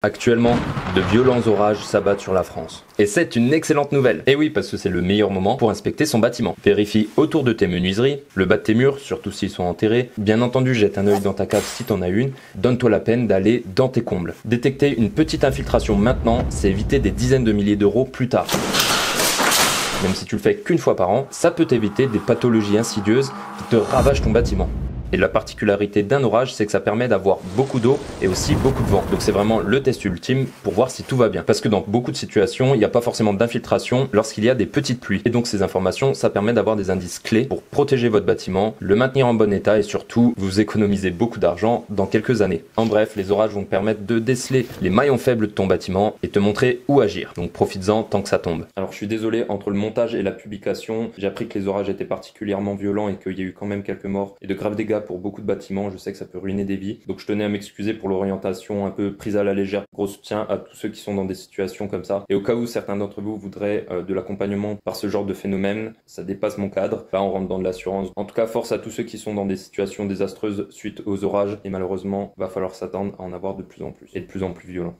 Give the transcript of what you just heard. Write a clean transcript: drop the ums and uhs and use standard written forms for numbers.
Actuellement, de violents orages s'abattent sur la France. Et c'est une excellente nouvelle. Et oui, parce que c'est le meilleur moment pour inspecter son bâtiment. Vérifie autour de tes menuiseries, le bas de tes murs, surtout s'ils sont enterrés. Bien entendu, jette un œil dans ta cave si t'en as une. Donne-toi la peine d'aller dans tes combles. Détecter une petite infiltration maintenant, c'est éviter des dizaines de milliers d'euros plus tard. Même si tu le fais qu'une fois par an, ça peut t'éviter des pathologies insidieuses qui te ravagent ton bâtiment. Et la particularité d'un orage, c'est que ça permet d'avoir beaucoup d'eau et aussi beaucoup de vent. Donc c'est vraiment le test ultime pour voir si tout va bien. Parce que dans beaucoup de situations, il n'y a pas forcément d'infiltration lorsqu'il y a des petites pluies. Et donc ces informations, ça permet d'avoir des indices clés pour protéger votre bâtiment, le maintenir en bon état et surtout vous économiser beaucoup d'argent dans quelques années. En bref, les orages vont te permettre de déceler les maillons faibles de ton bâtiment et te montrer où agir. Donc profites-en tant que ça tombe. Alors je suis désolé, entre le montage et la publication, j'ai appris que les orages étaient particulièrement violents et qu'il y a eu quand même quelques morts et de graves dégâts pour beaucoup de bâtiments. Je sais que ça peut ruiner des vies. Donc je tenais à m'excuser pour l'orientation un peu prise à la légère. Gros soutien à tous ceux qui sont dans des situations comme ça. Et au cas où certains d'entre vous voudraient de l'accompagnement par ce genre de phénomène, ça dépasse mon cadre. Là on rentre dans de l'assurance. En tout cas, force à tous ceux qui sont dans des situations désastreuses suite aux orages. Et malheureusement, va falloir s'attendre à en avoir de plus en plus et de plus en plus violents.